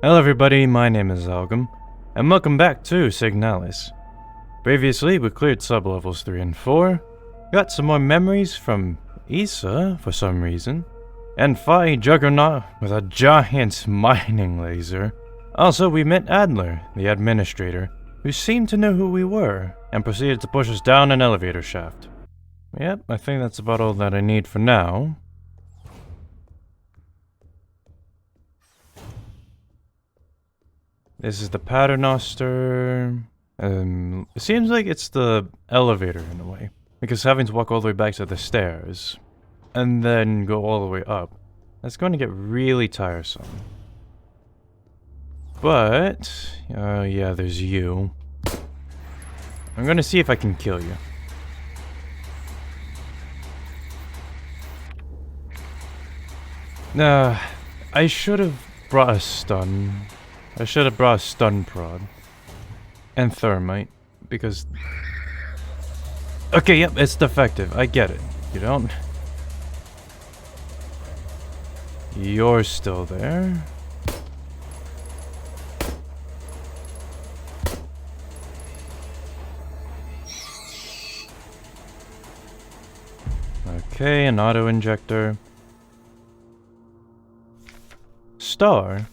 Hello everybody, my name is Algam, and welcome back to Signalis. Previously, we cleared sublevels 3 and 4, got some more memories from Issa for some reason, and fought a juggernaut with a giant mining laser. Also, we met Adler, the administrator, who seemed to know who we were, and proceeded to push us down an elevator shaft. Yep, I think that's about all that I need for now. This is the paternoster. It seems like it's the elevator in a way, because having to walk all the way back to the stairs, and then go all the way up, that's going to get really tiresome. But, yeah, there's you. I'm gonna see if I can kill you. I should have brought a stun. I should have brought a stun prod. And thermite, because... Okay, yep, it's defective. I get it. You don't... You're still there. Okay, an auto-injector. Star.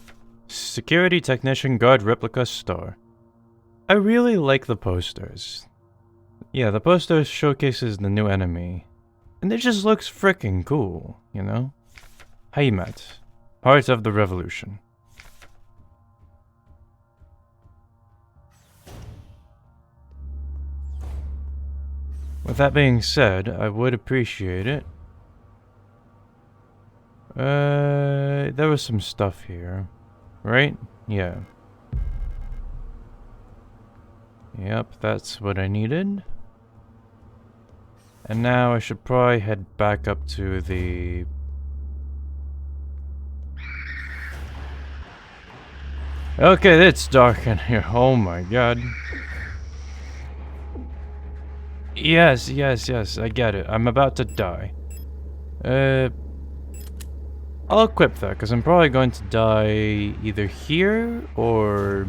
Security Technician Guard Replica Star. I really like the posters. Yeah, the posters showcases the new enemy. And it just looks freaking cool, you know? Heimat. Heart of the Revolution. With that being said, I would appreciate it. There was some stuff here. Right? Yeah. Yep, that's what I needed. And now I should probably head back up to the... Okay, it's dark in here. Oh my god. Yes, I get it. I'm about to die. I'll equip that, because I'm probably going to die either here or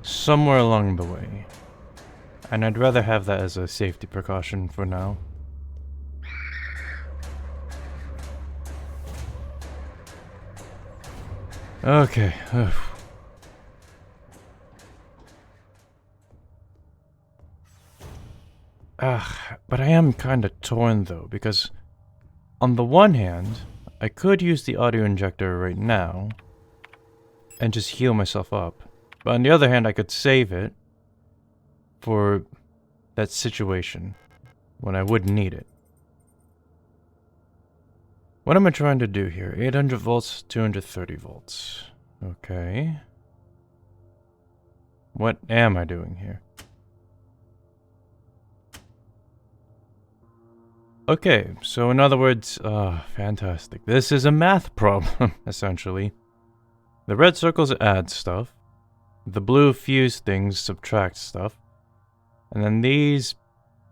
somewhere along the way. And I'd rather have that as a safety precaution for now. Okay. But I am kind of torn though, because on the one hand, I could use the audio injector right now and just heal myself up. But on the other hand, I could save it for that situation when I wouldn't need it. What am I trying to do here? 800 volts, 230 volts. Okay. What am I doing here? Okay, so in other words, fantastic. This is a math problem, essentially. The red circles add stuff. The blue fuse things subtract stuff. And then these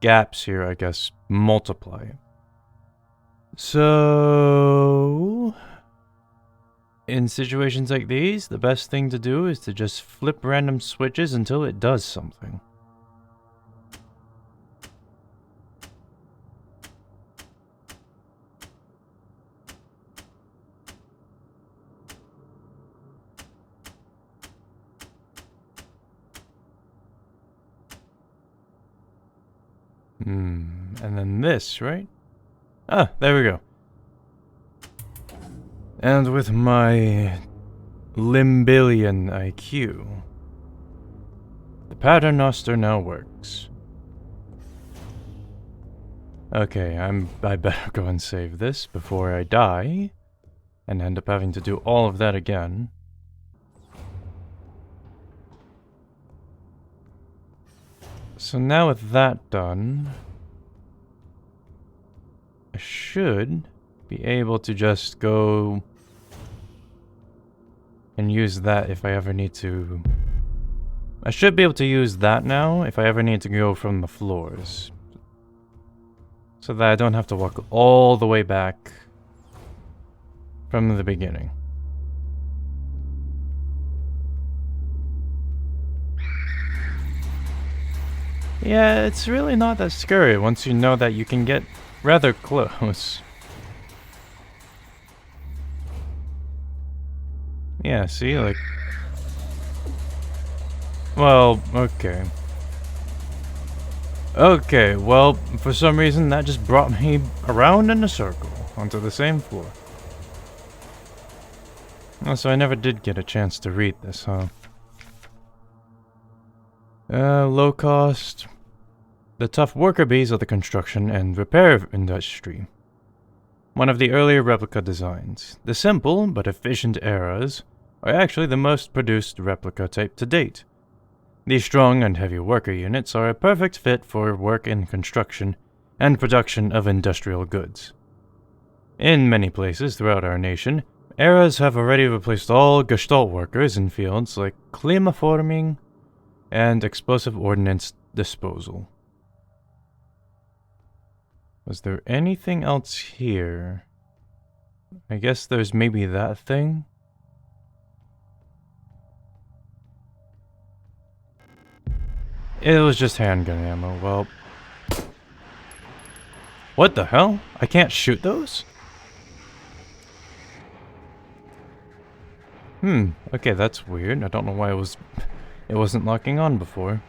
gaps here, I guess, multiply. So... in situations like these, the best thing to do is to just flip random switches until it does something. And then this, right? Ah, there we go. And with my limbillion IQ, the paternoster now works. Okay, I better go and save this before I die, and end up having to do all of that again. So now with that done, I should be able to just go and use that if I ever need to. I should be able to use that now if I ever need to go from the floors. So that I don't have to walk all the way back from the beginning. Yeah, it's really not that scary once you know that you can get rather close. Yeah, see, like... Well, okay. Okay, well, for some reason that just brought me around in a circle onto the same floor. Oh, so I never did get a chance to read this, huh? Low cost. The tough worker bees of the construction and repair industry. One of the earlier replica designs. The simple but efficient eras are actually the most produced replica type to date. These strong and heavy worker units are a perfect fit for work in construction and production of industrial goods. In many places throughout our nation, eras have already replaced all Gestalt workers in fields like climaforming and explosive ordnance disposal. Was there anything else here? I guess there's maybe that thing? It was just handgun ammo, well... What the hell? I can't shoot those? Okay, that's weird. I don't know why it wasn't locking on before.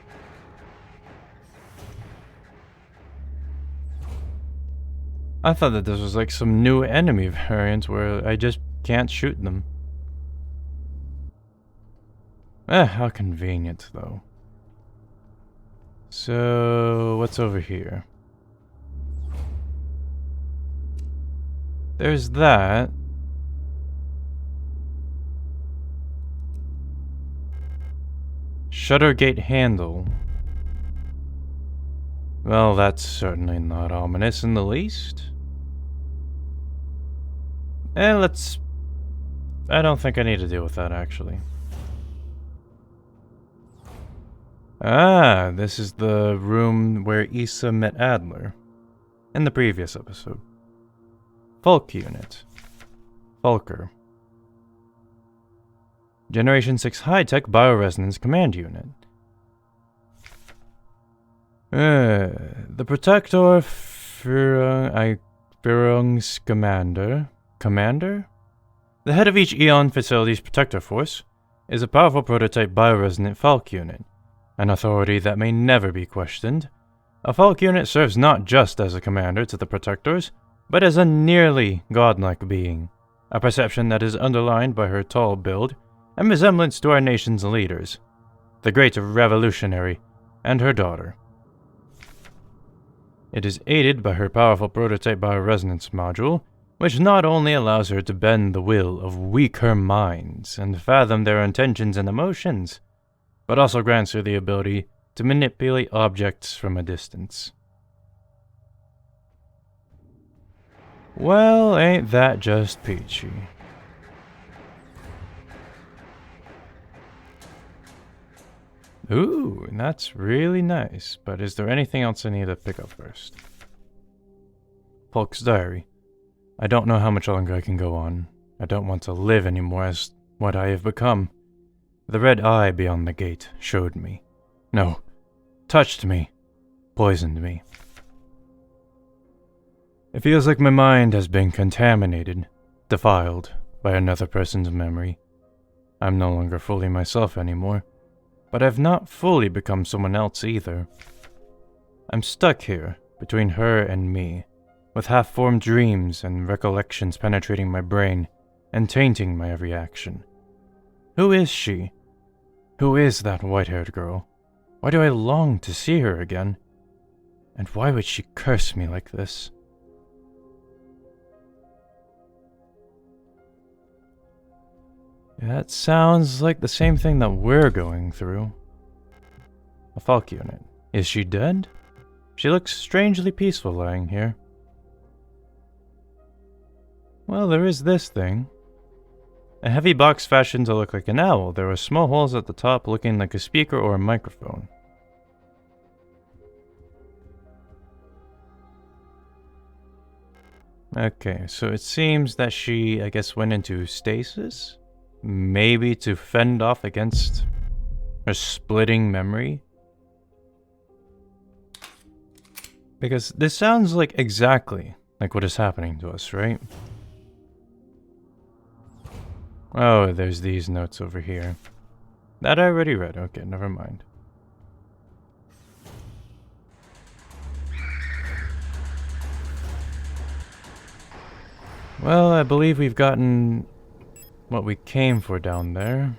I thought that this was like some new enemy variant where I just can't shoot them. How convenient, though. So, what's over here? There's that. Shutter gate handle. Well, that's certainly not ominous in the least. I don't think I need to deal with that, actually. Ah, this is the room where Issa met Adler. In the previous episode. Fulk unit. Fulker. Generation 6 high-tech bioresonance command unit. The Protector Firung's Commander? The head of each Eon facility's Protector Force is a powerful prototype bioresonant Falk unit, an authority that may never be questioned. A Falk unit serves not just as a commander to the Protectors, but as a nearly godlike being, a perception that is underlined by her tall build and resemblance to our nation's leaders, the Great Revolutionary and her daughter. It is aided by her powerful prototype bioresonance module, which not only allows her to bend the will of weaker minds and fathom their intentions and emotions, but also grants her the ability to manipulate objects from a distance. Well, ain't that just peachy? Ooh, that's really nice, but is there anything else I need to pick up first? Polk's diary. I don't know how much longer I can go on. I don't want to live anymore as what I have become. The red eye beyond the gate showed me. No, touched me, poisoned me. It feels like my mind has been contaminated, defiled by another person's memory. I'm no longer fully myself anymore, but I've not fully become someone else either. I'm stuck here, between her and me, with half-formed dreams and recollections penetrating my brain and tainting my every action. Who is she? Who is that white-haired girl? Why do I long to see her again? And why would she curse me like this? That sounds like the same thing that we're going through. A Falk unit. Is she dead? She looks strangely peaceful lying here. Well, there is this thing. A heavy box fashioned to look like an owl. There are small holes at the top looking like a speaker or a microphone. Okay, so it seems that she, I guess, went into stasis? Maybe to fend off against her splitting memory? Because this sounds like exactly like what is happening to us, right? Oh, there's these notes over here. That I already read. Okay, never mind. Well, I believe we've gotten what we came for down there.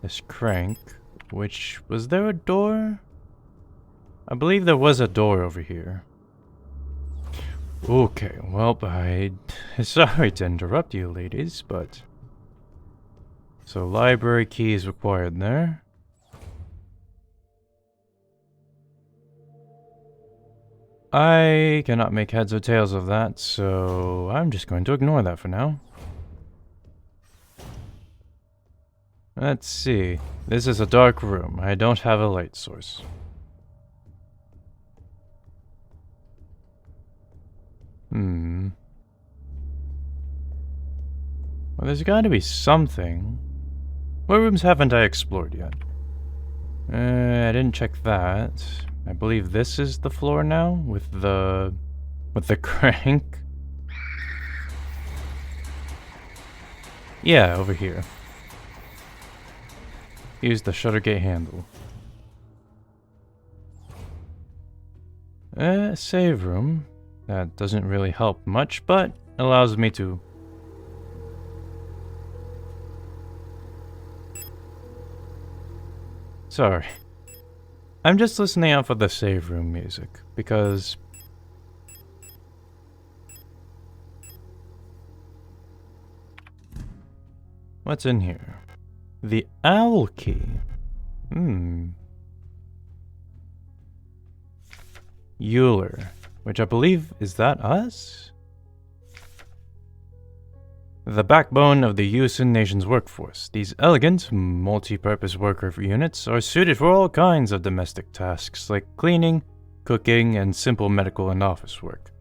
This crank, which... was there a door? I believe there was a door over here. Okay, well, sorry to interrupt you, ladies, but... So, library key is required there. I cannot make heads or tails of that, so I'm just going to ignore that for now. Let's see. This is a dark room. I don't have a light source. Well, there's gotta be something. What rooms haven't I explored yet? I didn't check that. I believe this is the floor now, with the crank. Yeah, over here. Use the shutter gate handle. Save room. That doesn't really help much, but allows me to... Sorry. I'm just listening out for the save room music, because... What's in here? The owl key. Euler. Which I believe, is that us? The backbone of the Yusin nation's workforce. These elegant, multi-purpose worker units are suited for all kinds of domestic tasks like cleaning, cooking, and simple medical and office work.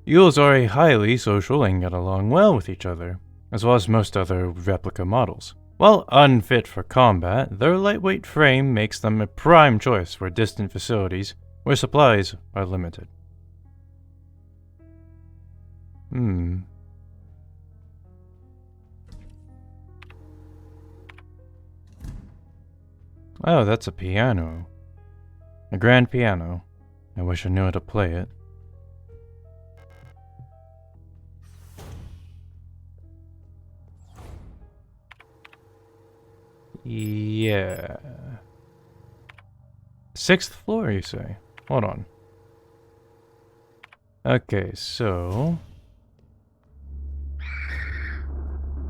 Yules are a highly social and get along well with each other, as well as most other replica models. While unfit for combat, their lightweight frame makes them a prime choice for distant facilities where supplies are limited. Oh, that's a piano. A grand piano. I wish I knew how to play it. Yeah. 6th floor, you say? Hold on. Okay, so...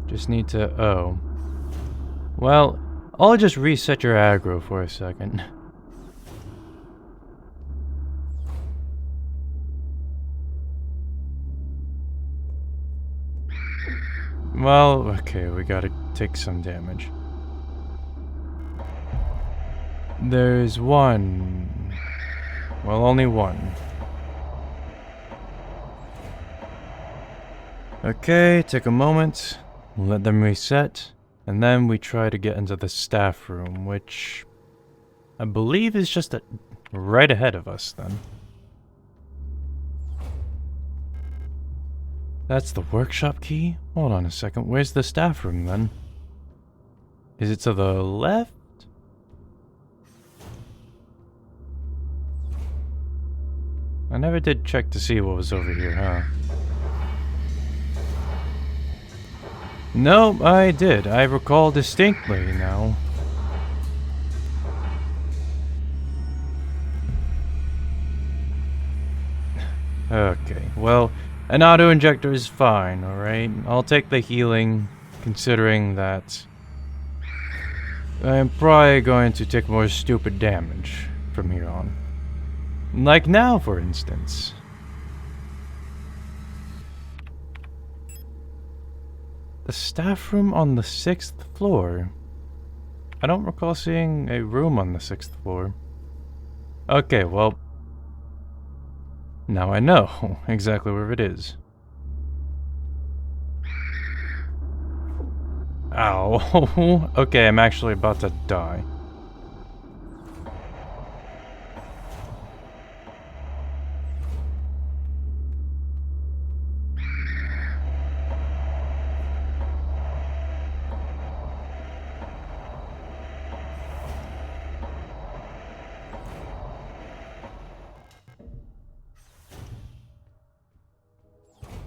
Just need to... oh. Well, I'll just reset your aggro for a second. Well, okay, we gotta take some damage. There's one... well, only one. Okay, take a moment. Let them reset. And then we try to get into the staff room, which... I believe is just right ahead of us, then. That's the workshop key? Hold on a second, where's the staff room, then? Is it to the left? I never did check to see what was over here, huh? No, I did. I recall distinctly now. Okay, well, an auto-injector is fine, alright? I'll take the healing, considering that I'm probably going to take more stupid damage from here on. Like now, for instance. The staff room on the 6th floor. I don't recall seeing a room on the 6th floor. Okay, well... now I know exactly where it is. Ow. Okay, I'm actually about to die.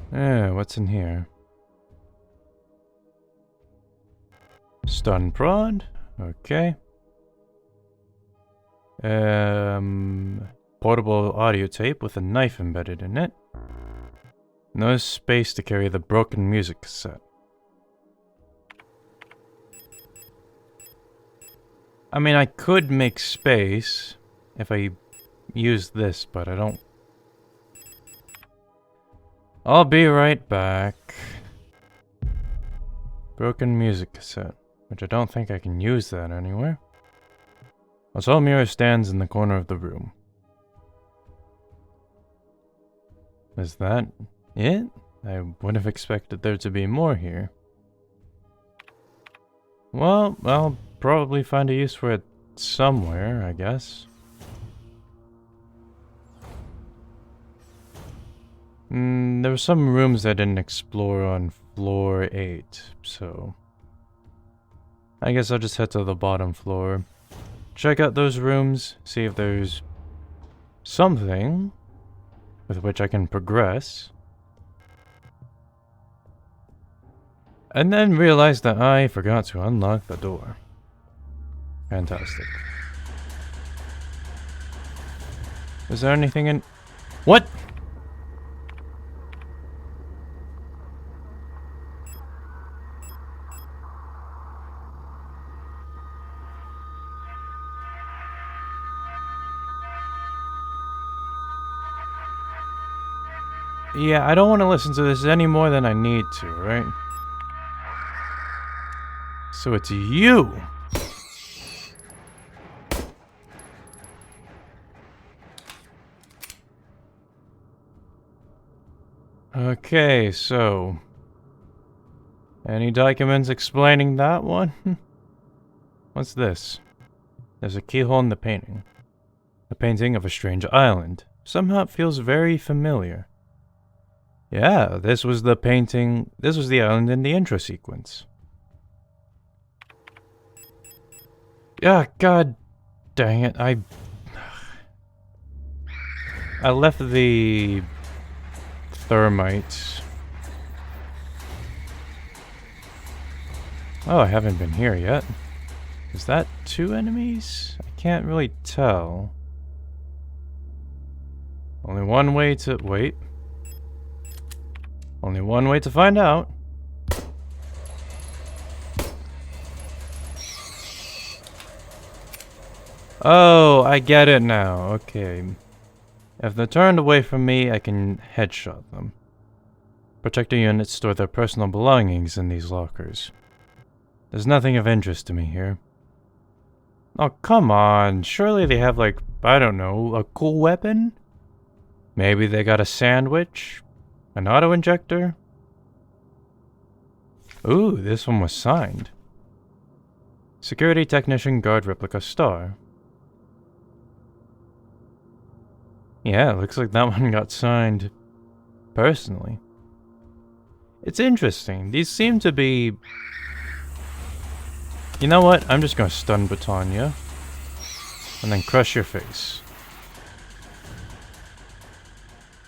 What's in here? Stun prod. Okay. Portable audio tape with a knife embedded in it. No space to carry the broken music cassette. I mean, I could make space if I use this, but I don't. I'll be right back. Broken music cassette, which I don't think I can use that anywhere. A tall mirror stands in the corner of the room. Is that it? I would have expected there to be more here. Well, I'll probably find a use for it somewhere, I guess. There were some rooms I didn't explore on floor 8, so I guess I'll just head to the bottom floor. Check out those rooms, see if there's something with which I can progress. And then realize that I forgot to unlock the door. Fantastic. Is there anything in... What?! Yeah, I don't want to listen to this any more than I need to, right? So it's you! Okay, so... Any documents explaining that one? What's this? There's a keyhole in the painting. A painting of a strange island. Somehow it feels very familiar. Yeah, this was the painting... This was the island in the intro sequence. Yeah, god dang it, I left the thermite. Oh, I haven't been here yet. Is that 2 enemies? I can't really tell. Only one way to... Wait. Only one way to find out. Oh, I get it now. Okay. If they're turned away from me, I can headshot them. Protector units store their personal belongings in these lockers. There's nothing of interest to me here. Oh, come on. Surely they have, like, I don't know, a cool weapon? Maybe they got a sandwich? An auto-injector? Ooh, this one was signed. Security Technician Guard Replica Star. Yeah, looks like that one got signed personally. It's interesting. These seem to be... You know what? I'm just gonna stun baton you. And then crush your face.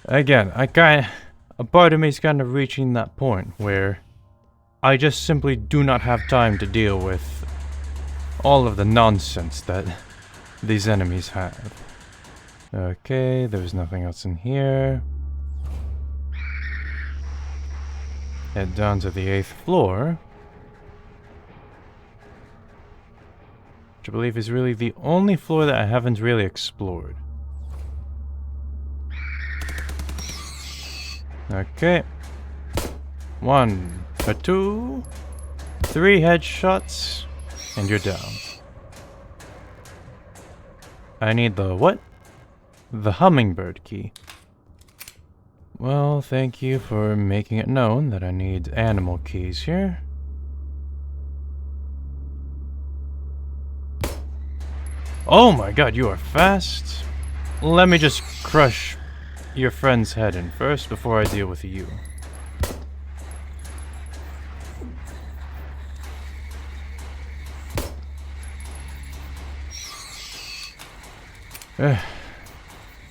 Again, a part of me is kind of reaching that point where I just simply do not have time to deal with all of the nonsense that these enemies have. Okay, there's nothing else in here. Head down to the 8th floor. Which I believe is really the only floor that I haven't really explored. Okay. 1, 2, 3 headshots, and you're down. I need the what? The hummingbird key. Well, thank you for making it known that I need animal keys here. Oh my god, you are fast. Let me just crush your friend's head in first before I deal with you.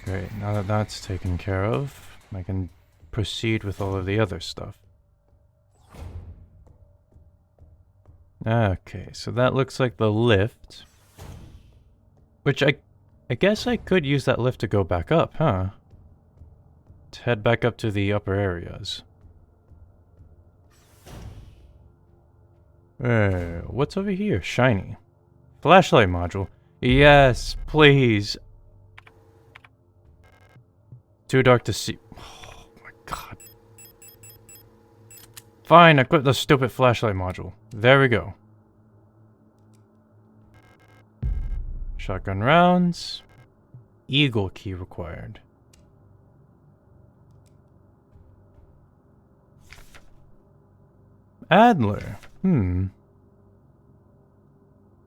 Great, now that that's taken care of, I can proceed with all of the other stuff. Okay, so that looks like the lift. Which I guess I could use that lift to go back up, huh? To head back up to the upper areas. What's over here? Shiny. Flashlight module. Yes, please. Too dark to see. Oh my god. Fine, equip the stupid flashlight module. There we go. Shotgun rounds. Eagle key required. Adler.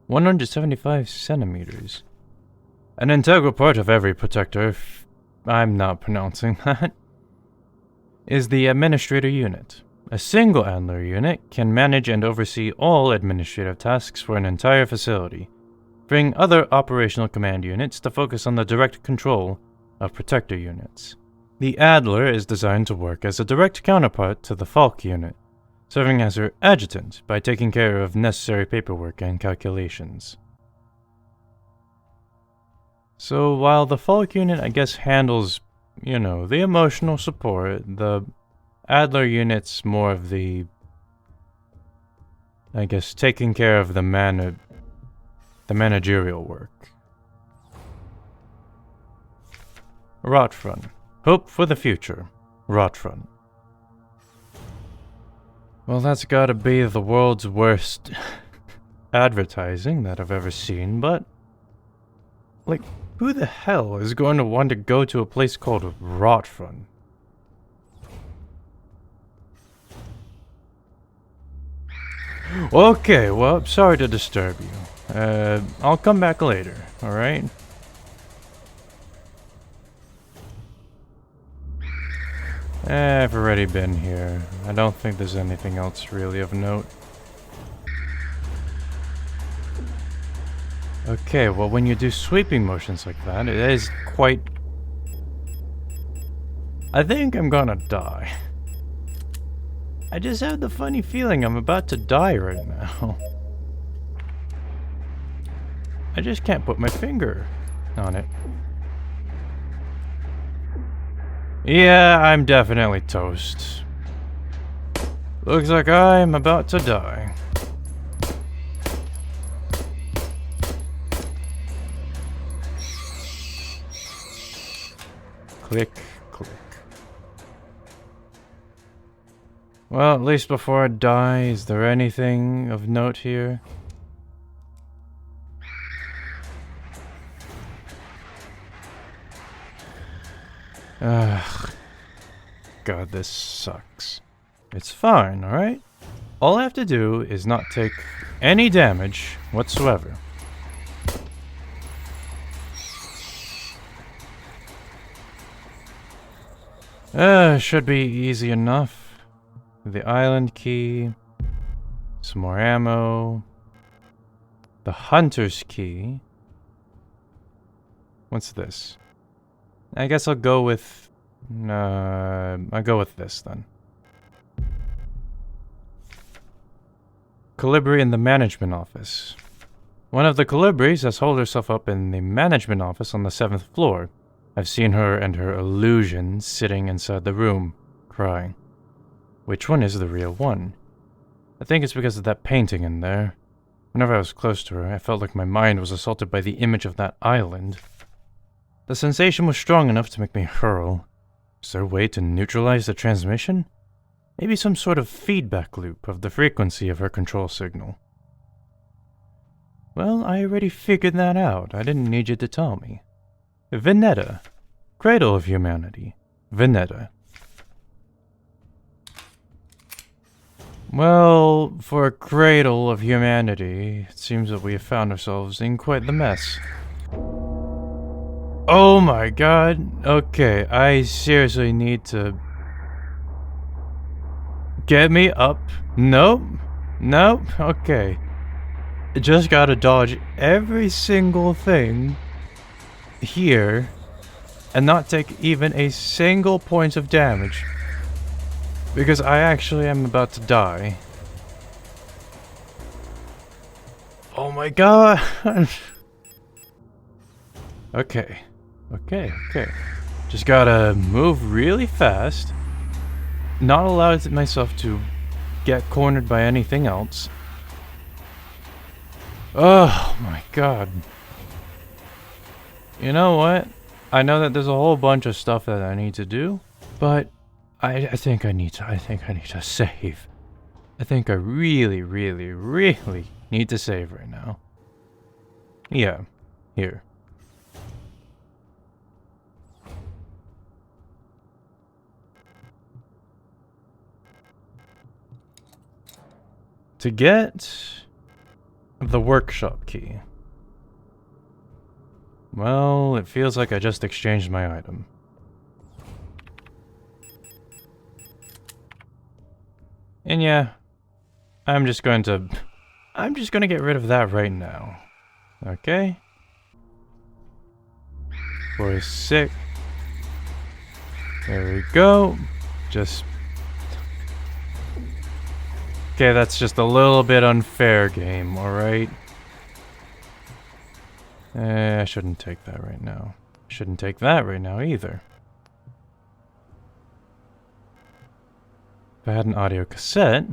175 centimeters. An integral part of every protector, I'm not pronouncing that, is the administrator unit. A single Adler unit can manage and oversee all administrative tasks for an entire facility, freeing other operational command units to focus on the direct control of protector units. The Adler is designed to work as a direct counterpart to the Falk unit, serving as her adjutant by taking care of necessary paperwork and calculations. So while the Falk unit, I guess, handles, you know, the emotional support, the Adler unit's more of the, I guess, taking care of the managerial work. Rotfront. Hope for the future. Rotfront. Well, that's gotta be the world's worst advertising that I've ever seen, but... like, who the hell is going to want to go to a place called Rotfront? Okay, well, sorry to disturb you. I'll come back later, alright? I've already been here. I don't think there's anything else really of note. Okay, well, when you do sweeping motions like that, it is quite... I think I'm gonna die. I just have the funny feeling I'm about to die right now. I just can't put my finger on it. Yeah, I'm definitely toast. Looks like I'm about to die. Click, click. Well, at least before I die, is there anything of note here? Ugh. God, this sucks. It's fine, alright? All I have to do is not take any damage whatsoever. Should be easy enough. The island key. Some more ammo. The hunter's key. What's this? I guess I'll go with... I'll go with this then. Colibri in the management office. One of the Colibris has holed herself up in the management office on the 7th floor. I've seen her and her illusion sitting inside the room, crying. Which one is the real one? I think it's because of that painting in there. Whenever I was close to her, I felt like my mind was assaulted by the image of that island. The sensation was strong enough to make me hurl. Is there a way to neutralize the transmission? Maybe some sort of feedback loop of the frequency of her control signal. Well, I already figured that out. I didn't need you to tell me. Veneta. Cradle of humanity. Veneta. Well, for a cradle of humanity, it seems that we have found ourselves in quite the mess. Oh my god. Okay, I seriously need to... Get me up. Nope. Nope. Okay. Just gotta dodge every single thing here and not take even a single point of damage. Because I actually am about to die. Oh my god! Okay. Just gotta move really fast. Not allow myself to get cornered by anything else. Oh my god. You know what? I know that there's a whole bunch of stuff that I need to do, but I think I need to save. I think I really need to save right now. Yeah. Here. To get the workshop key. Well, it feels like I just exchanged my item. And yeah, I'm just gonna get rid of that right now. Okay? For a sec. There we go. Okay, that's just a little bit unfair, game, alright? I shouldn't take that right now. Shouldn't take that right now either. If I had an audio cassette...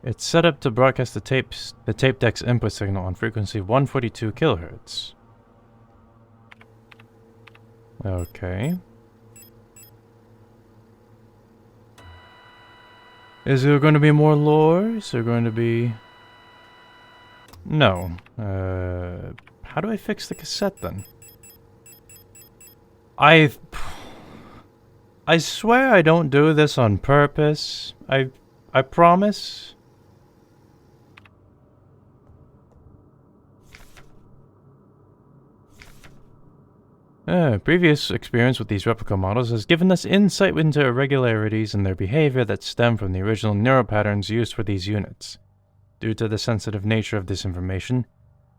It's set up to broadcast the tape deck's input signal on frequency 142 kHz. Okay. Is there going to be more lore? Is there going to be... No. How do I fix the cassette then? I swear I don't do this on purpose. I promise. Previous experience with these replica models has given us insight into irregularities in their behavior that stem from the original neural patterns used for these units. Due to the sensitive nature of this information,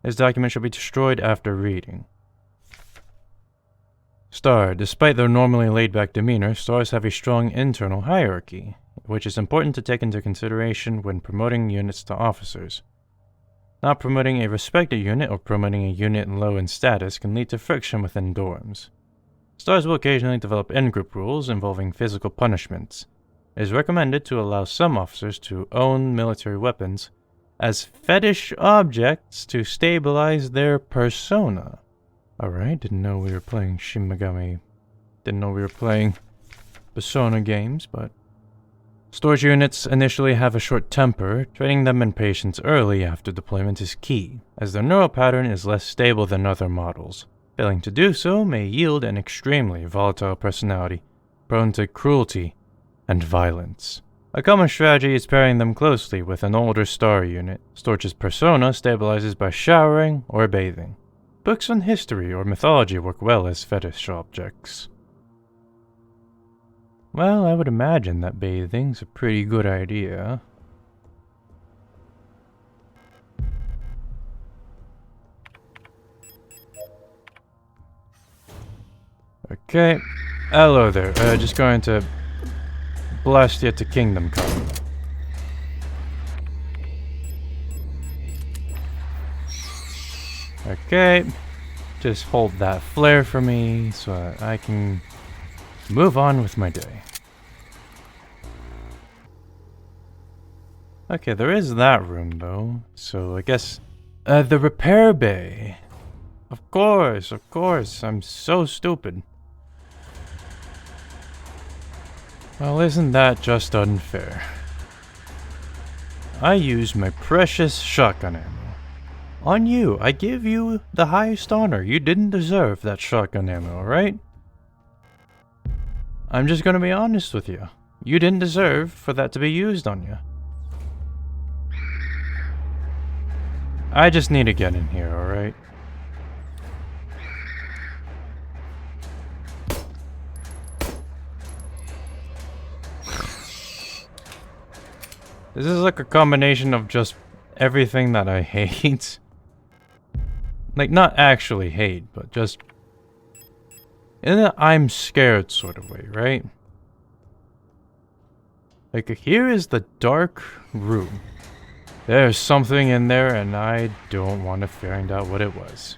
this document should be destroyed after reading. Star. Despite their normally laid-back demeanor, stars have a strong internal hierarchy, which is important to take into consideration when promoting units to officers. Not promoting a respected unit or promoting a unit low in status can lead to friction within dorms. Stars will occasionally develop in-group rules involving physical punishments. It is recommended to allow some officers to own military weapons as fetish objects to stabilize their persona. Alright, didn't know we were playing Shin Megami. Didn't know we were playing Persona games, but... Storage units initially have a short temper. Training them in patience early after deployment is key, as their neural pattern is less stable than other models. Failing to do so may yield an extremely volatile personality, prone to cruelty and violence. A common strategy is pairing them closely with an older star unit. Storch's persona stabilizes by showering or bathing. Books on history or mythology work well as fetish objects. Well, I would imagine that bathing's a pretty good idea. Okay. Hello there. Just going to blast you to Kingdom Come. Okay. Just hold that flare for me so that I can move on with my day. Okay, there is that room though, so I guess... the repair bay. Of course, I'm so stupid. Well, isn't that just unfair? I used my precious shotgun ammo. On you, I give you the highest honor. You didn't deserve that shotgun ammo, alright? I'm just gonna be honest with you. You didn't deserve for that to be used on you. I just need to get in here, alright? This is like a combination of just everything that I hate. Like, not actually hate, but just... in an I'm scared sort of way, right? Like, here is the dark room. There's something in there, and I don't want to find out what it was.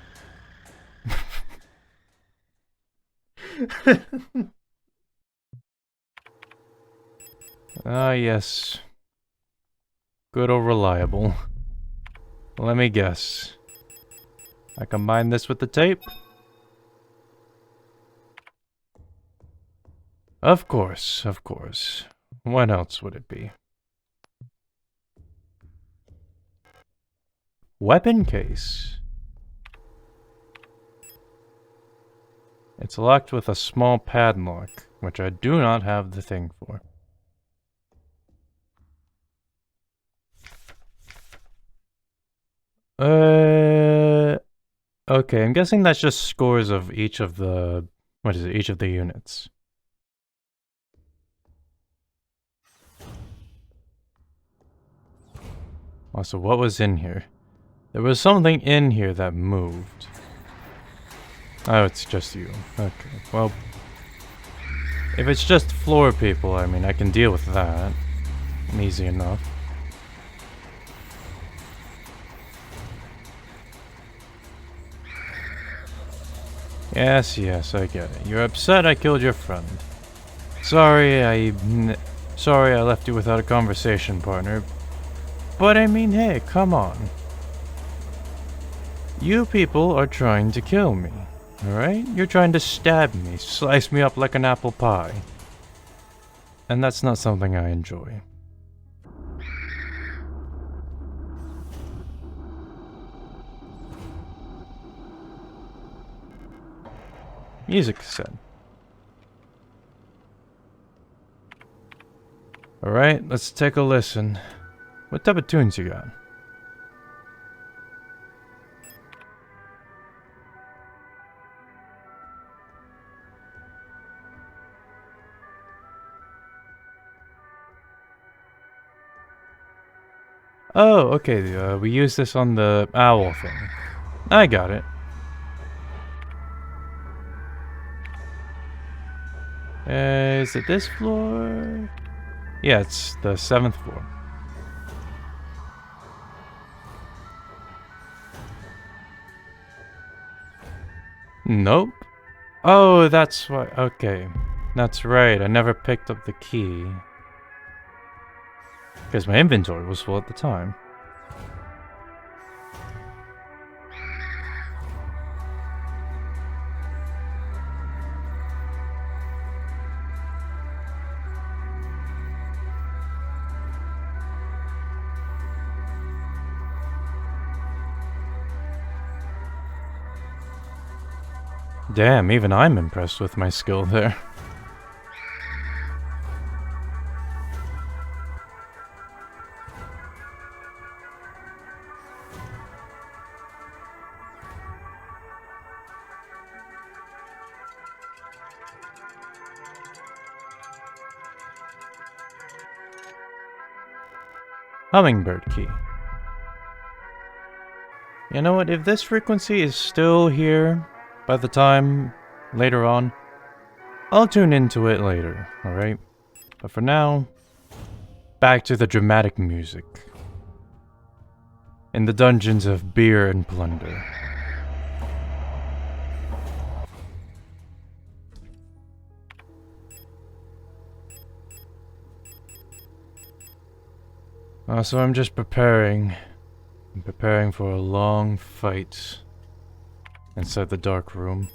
Ah, yes. Good or reliable. Let me guess. I combine this with the tape? Of course, of course. What else would it be? Weapon case. It's locked with a small padlock, which I do not have the thing for. Okay, I'm guessing that's just scores of each of the... What is it? Each of the units. Also, what was in here? There was something in here that moved. Oh, it's just you. Okay, well... If it's just floor people, I mean, I can deal with that. Easy enough. Yes, yes, I get it. You're upset I killed your friend. Sorry I left you without a conversation partner. But I mean, hey, come on. You people are trying to kill me, alright? You're trying to stab me, slice me up like an apple pie. And that's not something I enjoy. Music cassette. Alright, let's take a listen. What type of tunes you got? Oh, okay, we use this on the owl thing. I got it. Is it this floor? Yeah, it's the 7th floor. Nope. Oh, that's why. Okay. That's right, I never picked up the key. Because my inventory was full at the time. Damn, even I'm impressed with my skill there. Hummingbird key. You know what, if this frequency is still here by the time later on, I'll tune into it later, alright? But for now, back to the dramatic music. In the dungeons of beer and plunder. So I'm just preparing. I'm preparing for a long fight inside the dark room.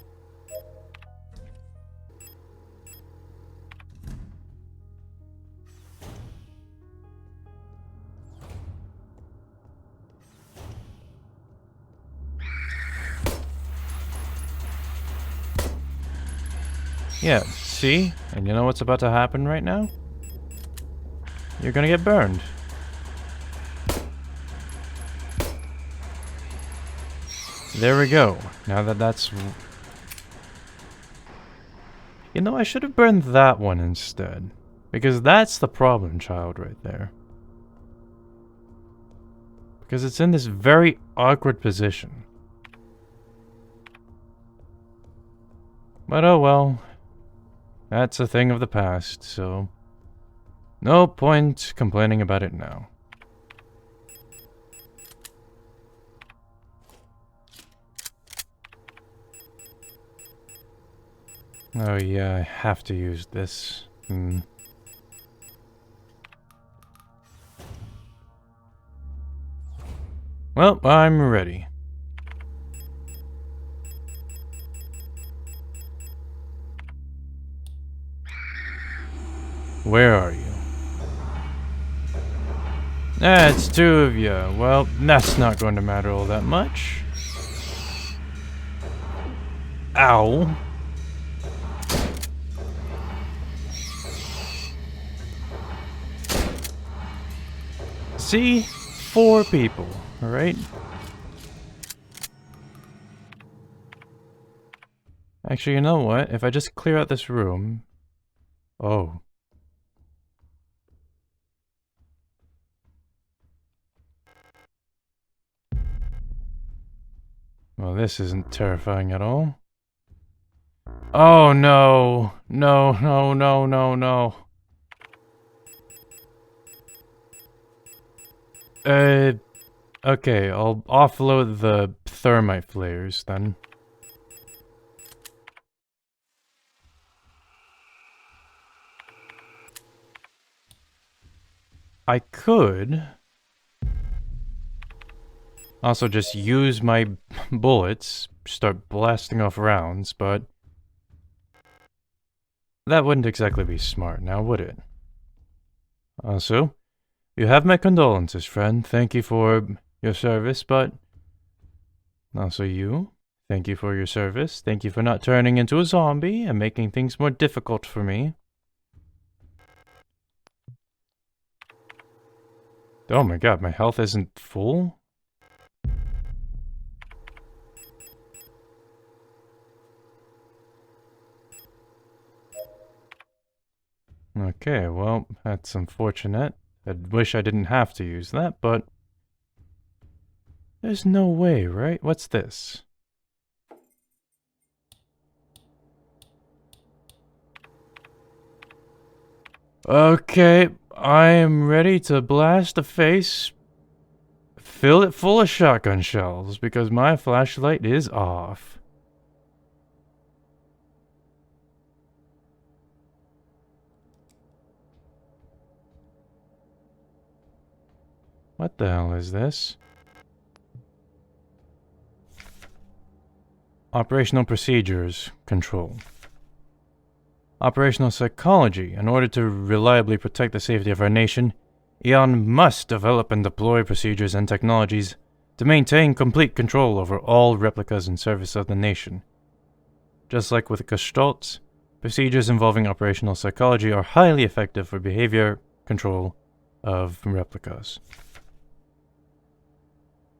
Yeah, see? And you know what's about to happen right now? You're gonna get burned. There we go. Now that that's... You know, I should have burned that one instead. Because that's the problem child right there. Because it's in this very awkward position. But oh well. That's a thing of the past, so no point complaining about it now. Oh yeah, I have to use this. Well, I'm ready. Where are you? It's two of you. Well, that's not going to matter all that much. Ow. See? 4 people, alright? Actually, you know what? If I just clear out this room... Oh. Well, this isn't terrifying at all. Oh no! No, no, no, no, no. Okay, I'll offload the thermite flares then. I could also just use my bullets, start blasting off rounds, but that wouldn't exactly be smart now, would it? Also, you have my condolences, friend. Thank you for your service, but also you. Thank you for your service. Thank you for not turning into a zombie and making things more difficult for me. Oh my god, my health isn't full? Okay, well, that's unfortunate. I wish I didn't have to use that, but... There's no way, right? What's this? Okay, I am ready to blast a face. Fill it full of shotgun shells, because my flashlight is off. What the hell is this? Operational procedures control. Operational psychology. In order to reliably protect the safety of our nation, Eon must develop and deploy procedures and technologies to maintain complete control over all replicas in service of the nation. Just like with Gestalts, procedures involving operational psychology are highly effective for behavior control of replicas.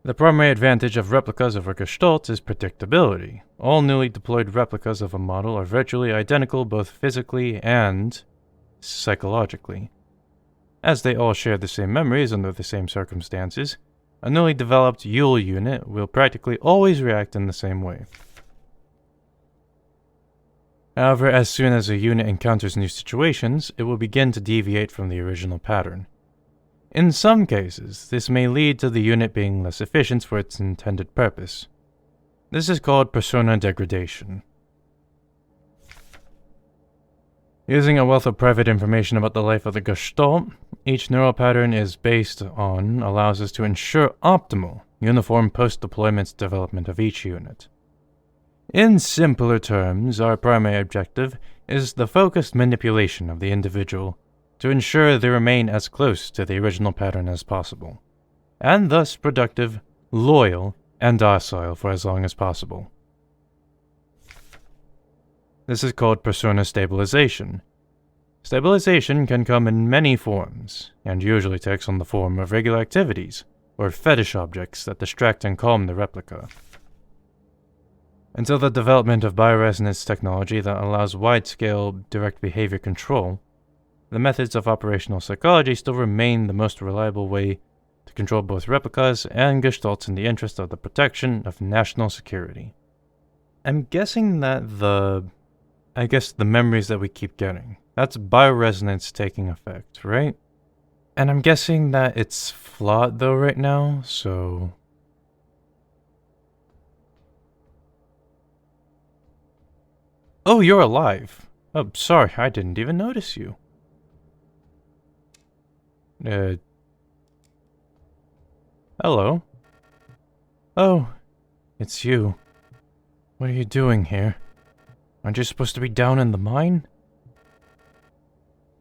The primary advantage of replicas over Gestalts is predictability. All newly deployed replicas of a model are virtually identical both physically and psychologically. As they all share the same memories under the same circumstances, a newly developed Yule unit will practically always react in the same way. However, as soon as a unit encounters new situations, it will begin to deviate from the original pattern. In some cases, this may lead to the unit being less efficient for its intended purpose. This is called persona degradation. Using a wealth of private information about the life of the Gestalt, each neural pattern is based on allows us to ensure optimal, uniform post-deployment development of each unit. In simpler terms, our primary objective is the focused manipulation of the individual to ensure they remain as close to the original pattern as possible, and thus productive, loyal, and docile for as long as possible. This is called persona stabilization. Stabilization can come in many forms, and usually takes on the form of regular activities, or fetish objects that distract and calm the replica. Until the development of bioresonance technology that allows wide-scale direct behavior control, the methods of operational psychology still remain the most reliable way to control both replicas and Gestalts in the interest of the protection of national security. I'm guessing that the I guess the memories that we keep getting. That's bioresonance taking effect, right? And I'm guessing that it's flawed though right now, so... Oh, you're alive. Oh, sorry, I didn't even notice you. Hello? Oh, it's you. What are you doing here? Aren't you supposed to be down in the mine?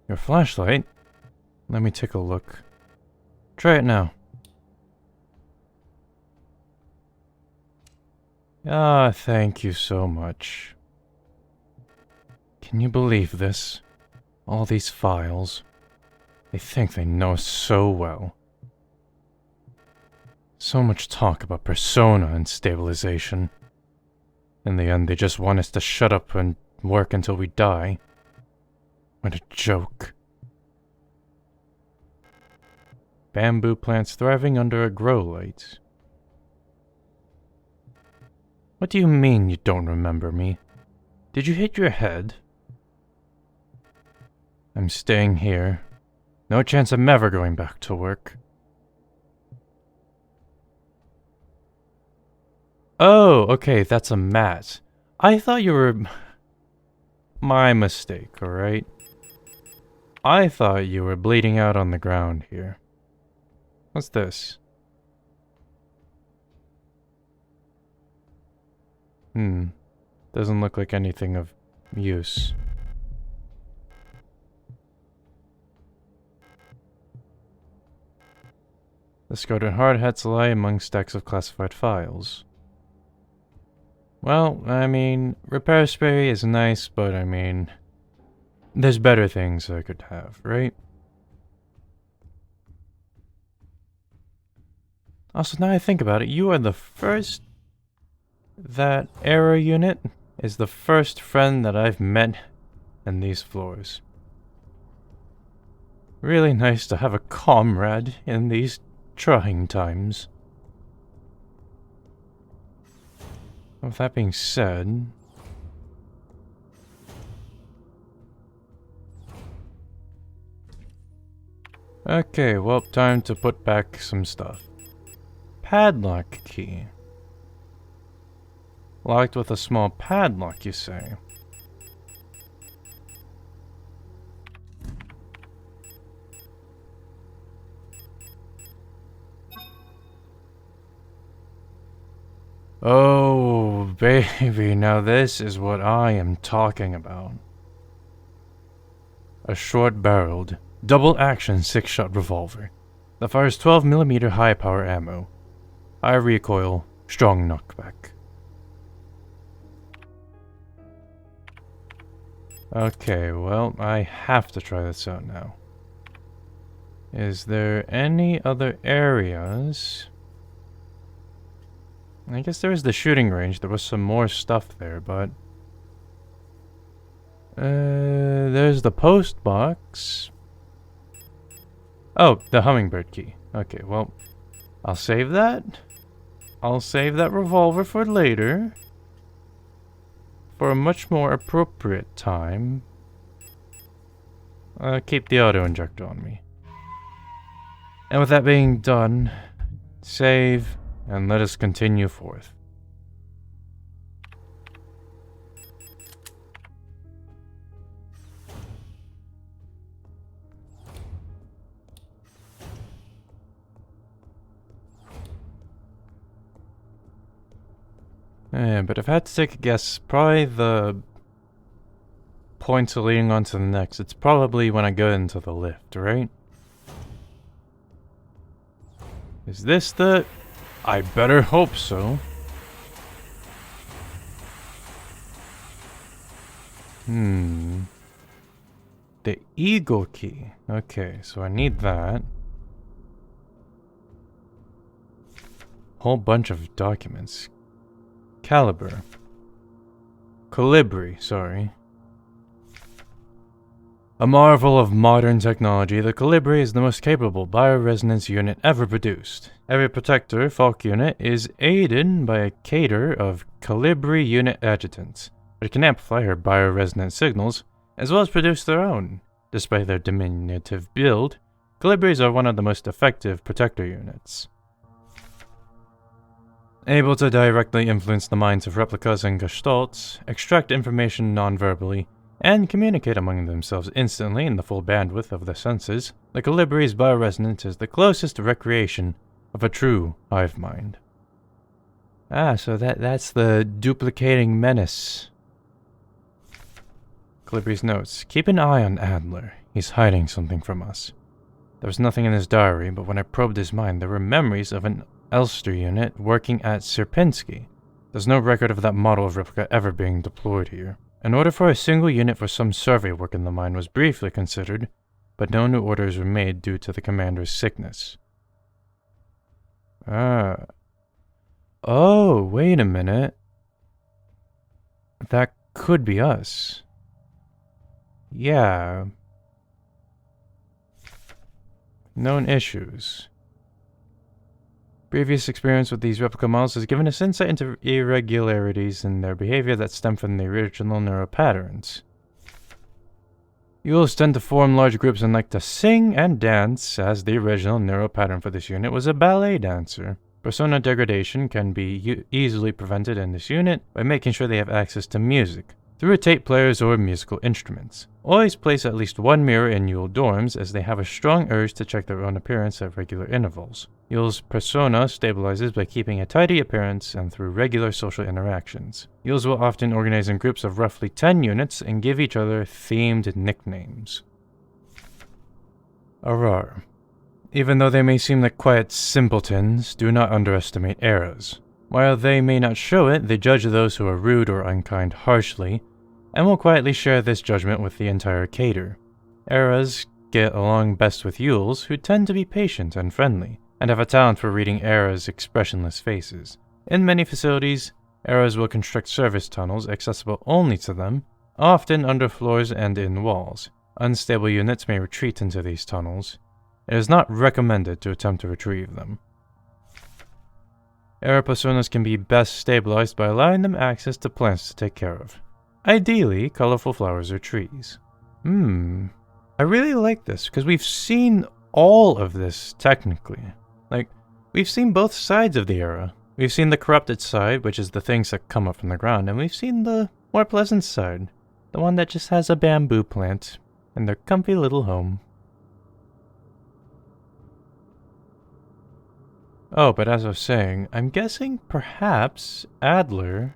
Your flashlight? Let me take a look. Try it now. Ah, thank you so much. Can you believe this? All these files. They think they know us so well. So much talk about persona and stabilization. In the end, they just want us to shut up and work until we die. What a joke. Bamboo plants thriving under a grow light. What do you mean you don't remember me? Did you hit your head? I'm staying here. No chance I'm ever going back to work. Oh, okay, that's a mat. I thought you were... My mistake, alright? I thought you were bleeding out on the ground here. What's this? Doesn't look like anything of use. Discarded hard hats lie among stacks of classified files. Well, I mean, repair spray is nice, but I mean, there's better things I could have, right? Also, now I think about it, you are the first... That error unit is the first friend that I've met in these floors. Really nice to have a comrade in these trying times. With that being said... Okay, well, time to put back some stuff. Padlock key. Locked with a small padlock, you say? Oh, baby, now this is what I am talking about. A short-barreled, double-action 6-shot revolver that fires 12mm high-power ammo. High recoil, strong knockback. Okay, well, I have to try this out now. Is there any other areas? I guess there was the shooting range. There was some more stuff there, but... there's the post box. Oh, the hummingbird key. Okay, well, I'll save that. I'll save that revolver for later. For a much more appropriate time. Keep the auto-injector on me. And with that being done, save, and let us continue forth. But if I had to take a guess, probably the points are leading on to the next. It's probably when I go into the lift, right? Is this the... I better hope so. The eagle key. Okay, so I need that. Whole bunch of documents. Caliber. Colibri, sorry. A marvel of modern technology, the Colibri is the most capable bioresonance unit ever produced. Every protector Falk unit is aided by a cadre of Colibri unit adjutants. but it can amplify her bioresonant signals, as well as produce their own. Despite their diminutive build, Colibris are one of the most effective protector units. Able to directly influence the minds of replicas and gestalts, extract information non-verbally, and communicate among themselves instantly in the full bandwidth of their senses, the Colibris bioresonance is the closest recreation of a true hive mind. So that's the duplicating menace. Colibris notes, keep an eye on Adler. He's hiding something from us. There was nothing in his diary, but when I probed his mind, there were memories of an Elster unit working at Sierpinski. There's no record of that model of replica ever being deployed here. An order for a single unit for some survey work in the mine was briefly considered, but no new orders were made due to the commander's sickness. Oh, wait a minute. That could be us. Yeah. Known issues. Previous experience with these replica models has given us insight into irregularities in their behavior that stem from the original neural patterns. Yules tend to form large groups and like to sing and dance, as the original neural pattern for this unit was a ballet dancer. Persona degradation can be easily prevented in this unit by making sure they have access to music, through tape players or musical instruments. Always place at least one mirror in Yule dorms, as they have a strong urge to check their own appearance at regular intervals. Yule's persona stabilizes by keeping a tidy appearance and through regular social interactions. Yules will often organize in groups of roughly 10 units and give each other themed nicknames. Arar. Even though they may seem like quiet simpletons, do not underestimate eras. While they may not show it, they judge those who are rude or unkind harshly, and will quietly share this judgment with the entire cater. Eras get along best with Yules, who tend to be patient and friendly, and have a talent for reading Eras' expressionless faces. In many facilities, Eras will construct service tunnels accessible only to them, often under floors and in walls. Unstable units may retreat into these tunnels. It is not recommended to attempt to retrieve them. Era personas can be best stabilized by allowing them access to plants to take care of. Ideally, colorful flowers or trees. I really like this, because we've seen all of this, technically. Like, we've seen both sides of the era. We've seen the corrupted side, which is the things that come up from the ground, and we've seen the more pleasant side. The one that just has a bamboo plant, and their comfy little home. Oh, but as I was saying, I'm guessing perhaps Adler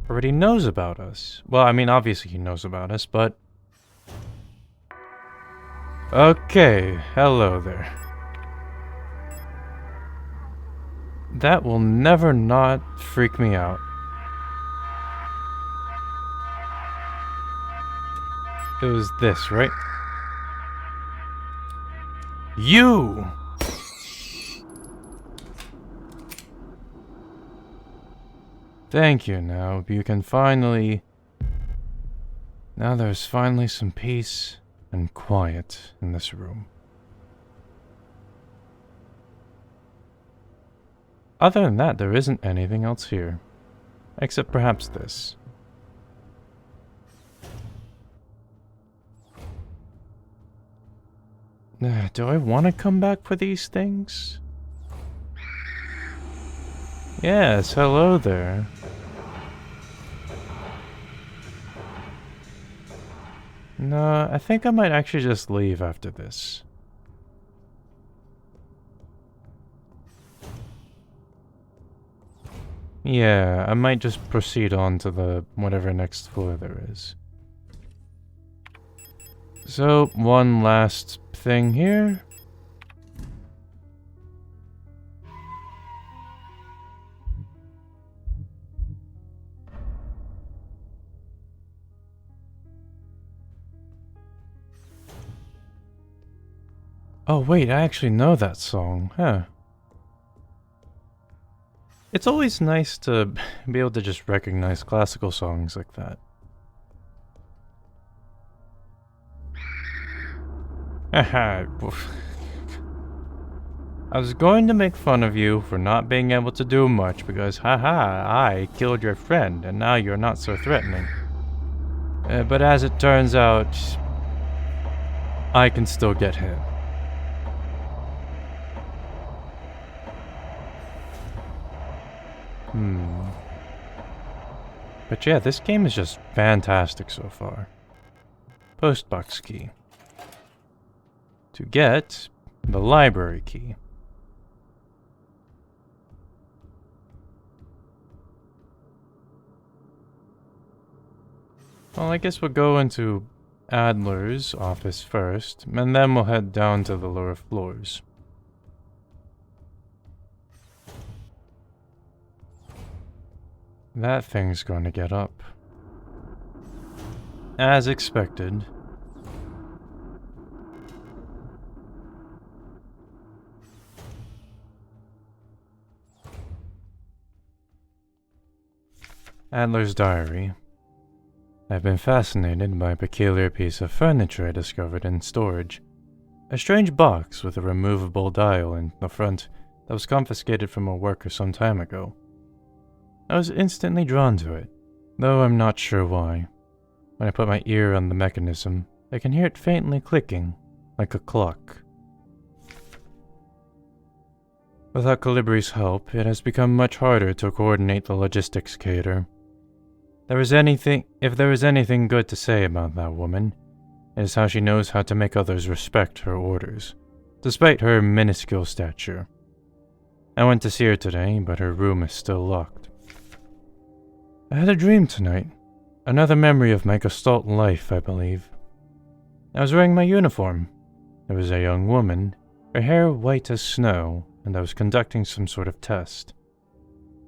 already knows about us. Well, I mean, obviously he knows about us, but... Okay, hello there. That will never not freak me out. It was this, right? You! Thank you, now you can finally... Now there's finally some peace and quiet in this room. Other than that, there isn't anything else here. Except perhaps this. Do I want to come back for these things? Yes, hello there. No, I think I might actually just leave after this. Yeah, I might just proceed on to the whatever next floor there is. So, one last thing here. Oh wait, I actually know that song, huh? It's always nice to be able to just recognize classical songs like that. Haha. I was going to make fun of you for not being able to do much because, haha, I killed your friend and now you're not so threatening. But as it turns out, I can still get hit. But yeah, this game is just fantastic so far. Postbox key. To get the library key. Well, I guess we'll go into Adler's office first, and then we'll head down to the lower floors. That thing's going to get up. As expected. Adler's diary. I've been fascinated by a peculiar piece of furniture I discovered in storage. A strange box with a removable dial in the front that was confiscated from a worker some time ago. I was instantly drawn to it, though I'm not sure why. When I put my ear on the mechanism, I can hear it faintly clicking, like a clock. Without Calibri's help, it has become much harder to coordinate the logistics cater. If there is anything good to say about that woman, it is how she knows how to make others respect her orders, despite her minuscule stature. I went to see her today, but her room is still locked. I had a dream tonight. Another memory of my Gestalt life, I believe. I was wearing my uniform. There was a young woman, her hair white as snow, and I was conducting some sort of test.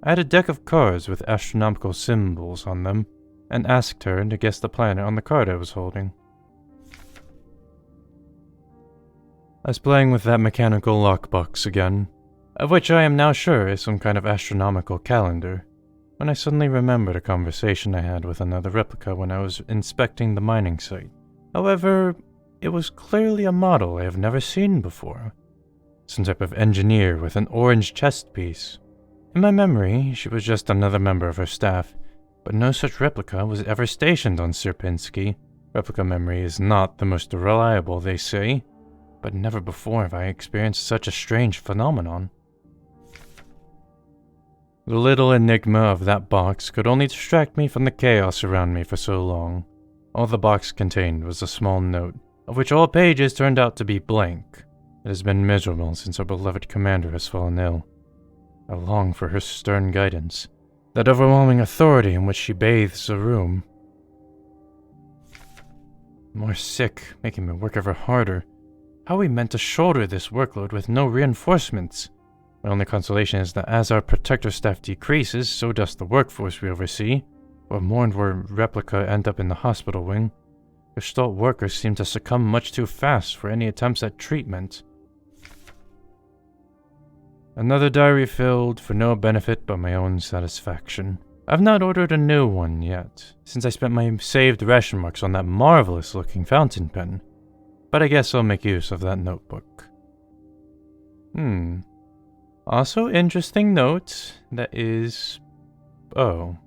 I had a deck of cards with astronomical symbols on them, and asked her to guess the planet on the card I was holding. I was playing with that mechanical lockbox again, of which I am now sure is some kind of astronomical calendar, when I suddenly remembered a conversation I had with another replica when I was inspecting the mining site. However, it was clearly a model I have never seen before. Some type of engineer with an orange chest piece. In my memory, she was just another member of her staff, but no such replica was ever stationed on Sierpinski. Replica memory is not the most reliable, they say, but never before have I experienced such a strange phenomenon. The little enigma of that box could only distract me from the chaos around me for so long. All the box contained was a small note, of which all pages turned out to be blank. It has been miserable since our beloved commander has fallen ill. I long for her stern guidance, that overwhelming authority in which she bathes the room. More sick, making me work ever harder. How are we meant to shoulder this workload with no reinforcements? My only consolation is that as our protector staff decreases, so does the workforce we oversee. Or more and more replica end up in the hospital wing. Gestalt workers seem to succumb much too fast for any attempts at treatment. Another diary filled for no benefit but my own satisfaction. I've not ordered a new one yet, since I spent my saved ration marks on that marvelous-looking fountain pen. But I guess I'll make use of that notebook. Also interesting note, that is... oh.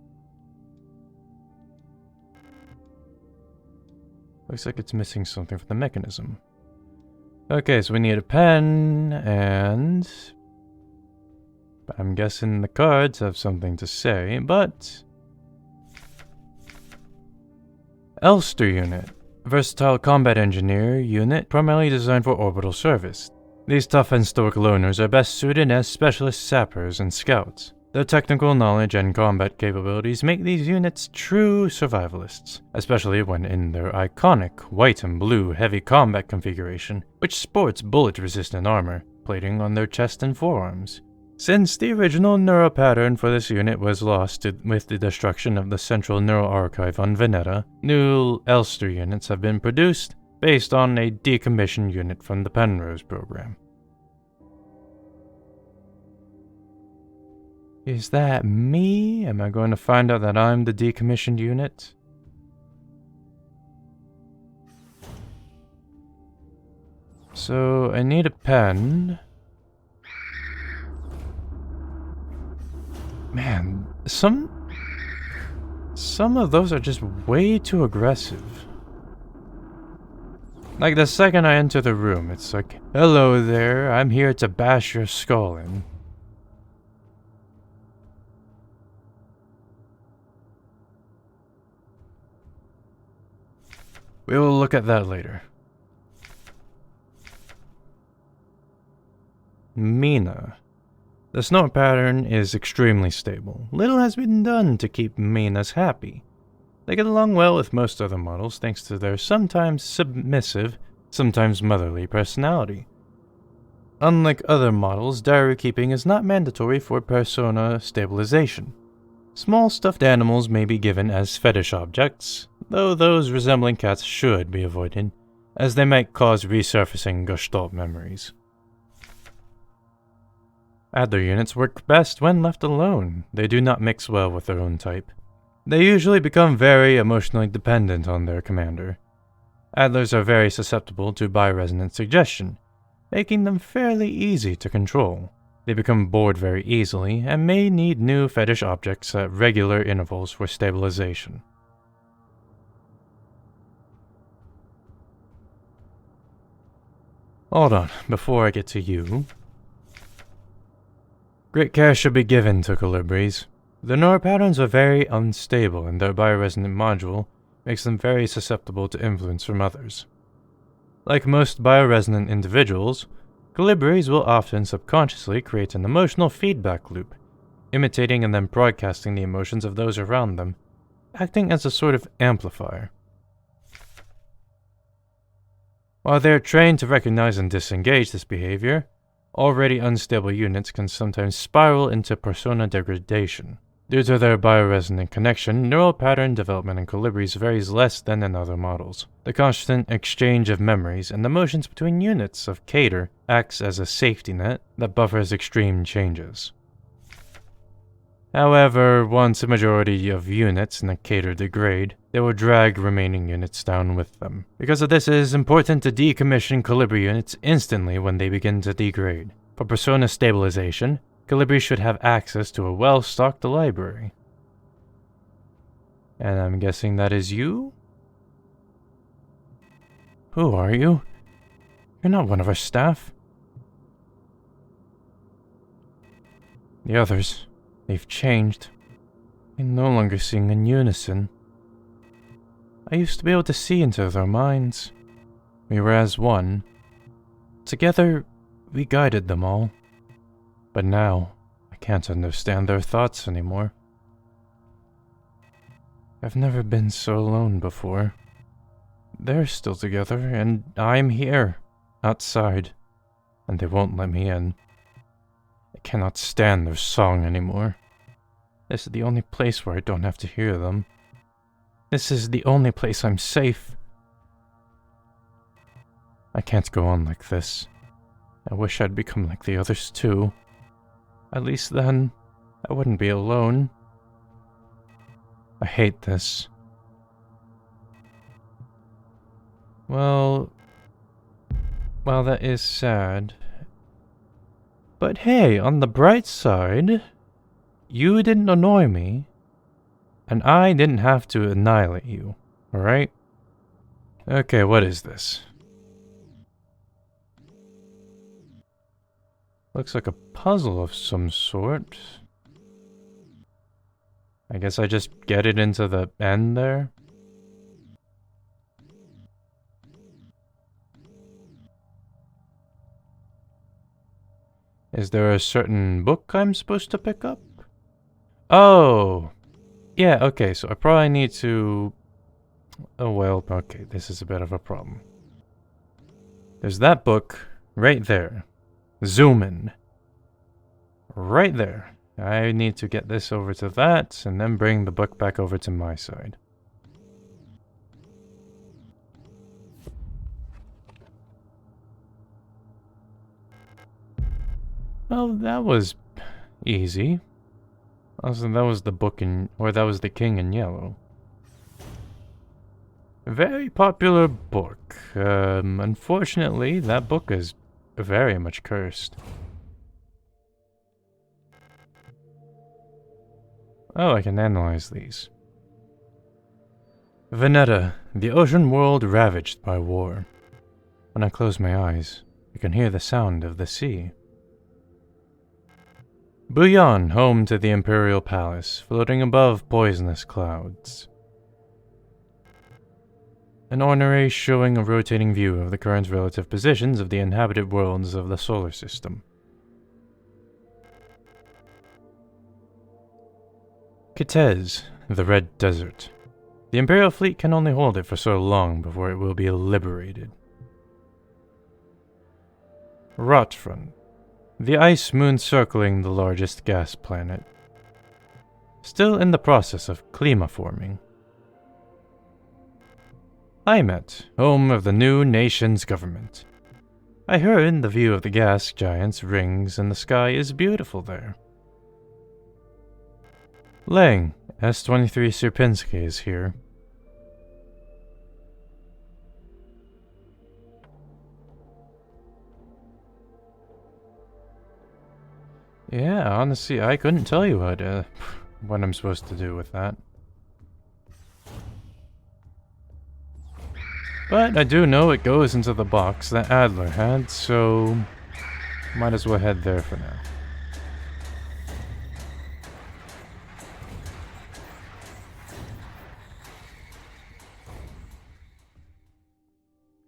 Looks like it's missing something from the mechanism. Okay, so we need a pen, and... I'm guessing the cards have something to say, but... Elster Unit. Versatile combat engineer unit primarily designed for orbital service. These tough and stoic loners are best suited as specialist sappers and scouts. Their technical knowledge and combat capabilities make these units true survivalists, especially when in their iconic white and blue heavy combat configuration, which sports bullet-resistant armor, plating on their chest and forearms. Since the original neural pattern for this unit was lost with the destruction of the central neural archive on Veneta, new Elster units have been produced based on a decommissioned unit from the Penrose program. Is that me? Am I going to find out that I'm the decommissioned unit? So, I need a pen. Man, some some of those are just way too aggressive. Like the second I enter the room, it's like, hello there, I'm here to bash your skull in. We will look at that later. Mina. The snort pattern is extremely stable. Little has been done to keep Minas happy. They get along well with most other models thanks to their sometimes submissive, sometimes motherly personality. Unlike other models, diary keeping is not mandatory for persona stabilization. Small stuffed animals may be given as fetish objects, though those resembling cats should be avoided, as they might cause resurfacing Gestalt memories. Adler units work best when left alone. They do not mix well with their own type. They usually become very emotionally dependent on their commander. Adlers are very susceptible to biresonant suggestion, making them fairly easy to control. They become bored very easily and may need new fetish objects at regular intervals for stabilization. Hold on, before I get to you. Great care should be given to colibris. The neural patterns are very unstable, and their bioresonant module makes them very susceptible to influence from others. Like most bioresonant individuals, colibris will often subconsciously create an emotional feedback loop, imitating and then broadcasting the emotions of those around them, acting as a sort of amplifier. While they are trained to recognize and disengage this behavior, already unstable units can sometimes spiral into persona degradation. Due to their bioresonant connection, neural pattern development in colibris varies less than in other models. The constant exchange of memories and emotions between units of Cater acts as a safety net that buffers extreme changes. However, once a majority of units in a Cater degrade, they will drag remaining units down with them. Because of this, it is important to decommission colibri units instantly when they begin to degrade. For persona stabilization, colibri should have access to a well-stocked library. And I'm guessing that is you? Who are you? You're not one of our staff. The others, they've changed. They no longer sing in unison. I used to be able to see into their minds. We were as one. Together, we guided them all. But now, I can't understand their thoughts anymore. I've never been so alone before. They're still together, and I'm here, outside, and they won't let me in. I cannot stand their song anymore. This is the only place where I don't have to hear them. This is the only place I'm safe. I can't go on like this. I wish I'd become like the others too. At least then, I wouldn't be alone. I hate this. Well, that is sad. But hey, on the bright side, you didn't annoy me, and I didn't have to annihilate you, alright? Okay, what is this? Looks like a puzzle of some sort. I guess I just get it into the end there. Is there a certain book I'm supposed to pick up? Oh! Yeah, okay, so I probably need to... Oh well, okay, this is a bit of a problem. There's that book right there. Zoom in. Right there. I need to get this over to that, and then bring the book back over to my side. Well, that was easy. Also, that was the book in, or that was the king in yellow. Very popular book. Unfortunately, that book is very much cursed. Oh, I can analyze these. Veneta, the ocean world ravaged by war. When I close my eyes, I can hear the sound of the sea. Bouillon, home to the Imperial Palace, floating above poisonous clouds. An orrery showing a rotating view of the current relative positions of the inhabited worlds of the solar system. Kitez, the Red Desert. The Imperial fleet can only hold it for so long before it will be liberated. Rotfront, the ice moon circling the largest gas planet. Still in the process of climaforming. Imet, home of the new nation's government. I heard the view of the gas giant's rings in the sky is beautiful there. Lang, S-23 Sierpinski is here. Yeah, honestly, I couldn't tell you what I'm supposed to do with that. But I do know it goes into the box that Adler had, so might as well head there for now.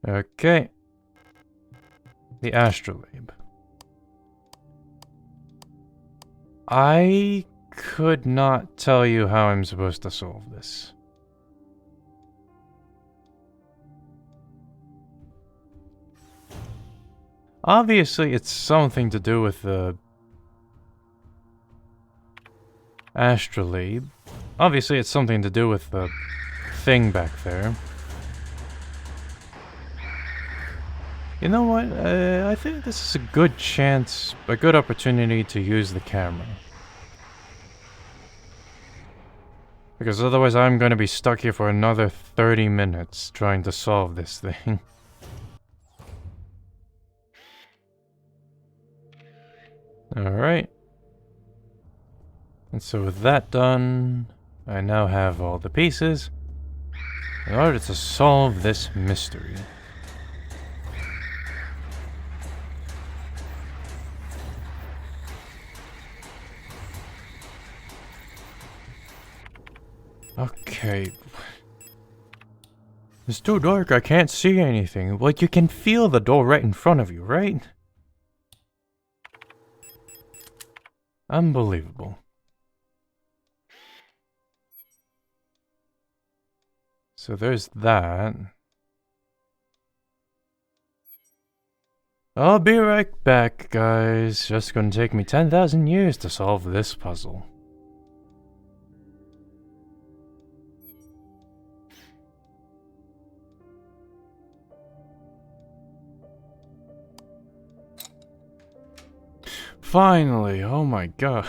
Okay. The astrolabe. I could not tell you how I'm supposed to solve this. Obviously, it's something to do with the astrolabe. Obviously, it's something to do with the thing back there. You know what? I think this is a good chance, a good opportunity to use the camera. Because otherwise I'm going to be stuck here for another 30 minutes trying to solve this thing. Alright. And so with that done, I now have all the pieces in order to solve this mystery. Okay. It's too dark, I can't see anything. Like, you can feel the door right in front of you, right? Unbelievable. So there's that. I'll be right back, guys. Just gonna take me 10,000 years to solve this puzzle. Finally, oh my god.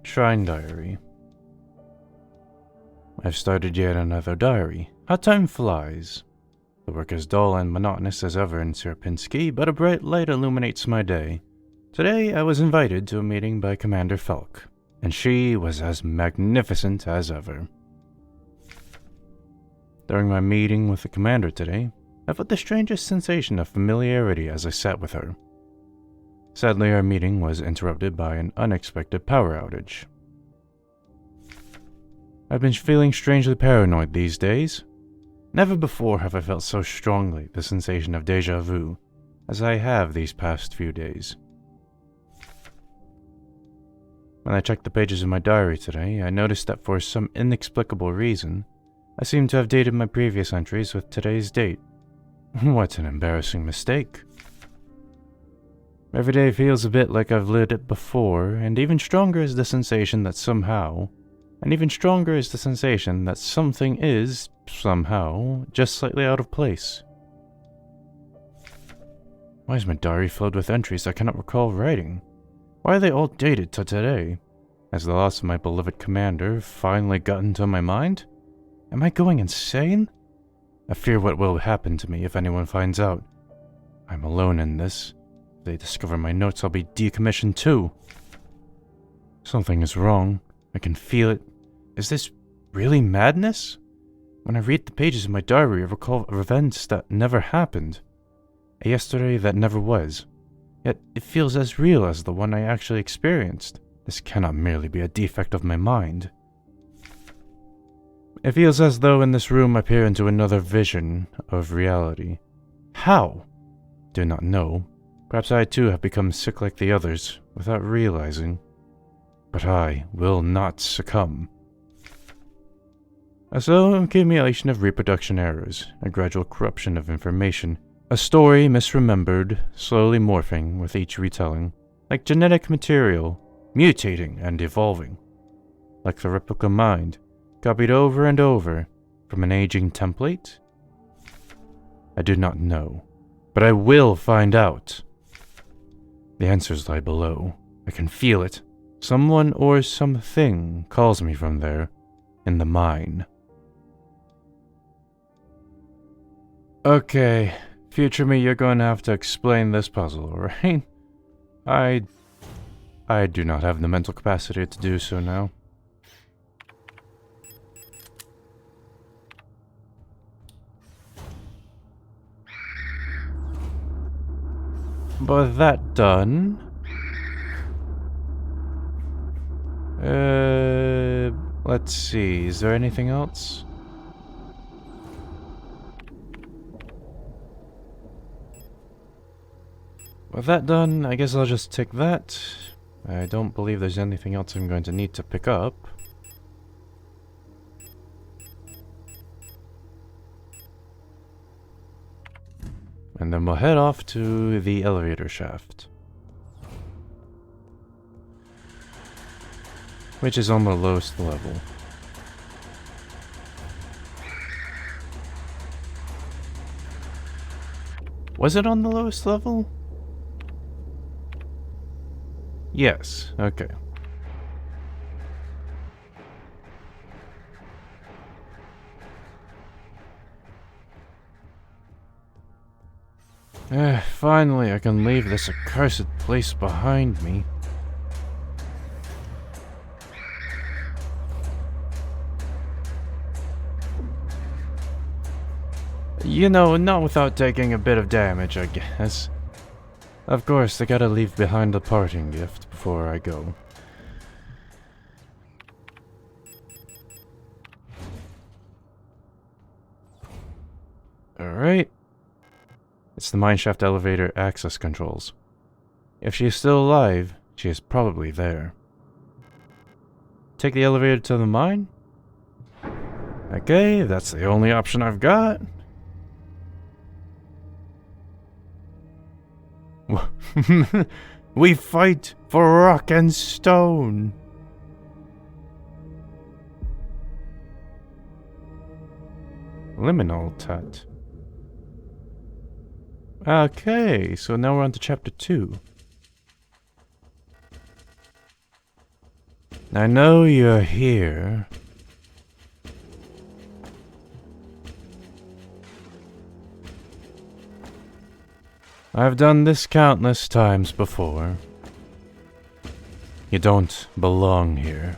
Shrine Diary. I've started yet another diary. How time flies. The work is dull and monotonous as ever in Sierpinski, but a bright light illuminates my day. Today I was invited to a meeting by Commander Felk, and she was as magnificent as ever. During my meeting with the commander today, I felt the strangest sensation of familiarity as I sat with her. Sadly, our meeting was interrupted by an unexpected power outage. I've been feeling strangely paranoid these days. Never before have I felt so strongly the sensation of déjà vu as I have these past few days. When I checked the pages of my diary today, I noticed that for some inexplicable reason, I seem to have dated my previous entries with today's date. What an embarrassing mistake. Every day feels a bit like I've lived it before, and even stronger is the sensation that something is, somehow, just slightly out of place. Why is my diary filled with entries I cannot recall writing? Why are they all dated to today? Has the loss of my beloved commander finally gotten to my mind? Am I going insane? I fear what will happen to me if anyone finds out. I'm alone in this. If they discover my notes, I'll be decommissioned too. Something is wrong. I can feel it. Is this really madness? When I read the pages of my diary, I recall events that never happened. A yesterday that never was. Yet it feels as real as the one I actually experienced. This cannot merely be a defect of my mind. It feels as though in this room I peer into another vision of reality. How? Do not know. Perhaps I too have become sick like the others, without realizing. But I will not succumb. A slow accumulation of reproduction errors, a gradual corruption of information, a story misremembered, slowly morphing with each retelling, like genetic material, mutating and evolving. Like the replica mind, copied over and over from an aging template? I do not know, but I will find out. The answers lie below. I can feel it. Someone or something calls me from there, in the mine. Okay, future me, you're going to have to explain this puzzle, right? I do not have the mental capacity to do so now. But with that done, let's see, is there anything else? With that done, I guess I'll just take that. I don't believe there's anything else I'm going to need to pick up. And then we'll head off to the elevator shaft, which is on the lowest level. Was it on the lowest level? Yes, okay. Finally I can leave this accursed place behind me. You know, not without taking a bit of damage, I guess. Of course, I gotta leave behind a parting gift before I go. Alright. It's the mineshaft elevator access controls. If she is still alive, she is probably there. Take the elevator to the mine? Okay, that's the only option I've got. We fight for rock and stone. Liminal Tut. Okay, so now we're on to chapter 2. I know you're here. I've done this countless times before. You don't belong here.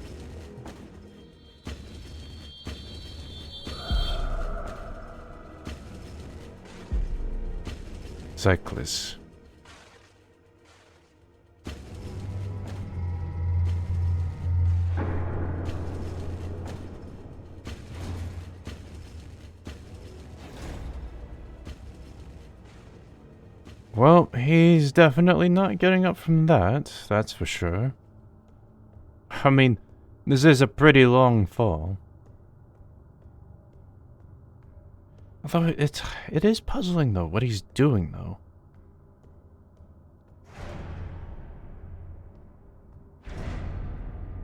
Cyclists. Well, he's definitely not getting up from that, that's for sure. I mean, this is a pretty long fall. Although it is puzzling though, what he's doing though.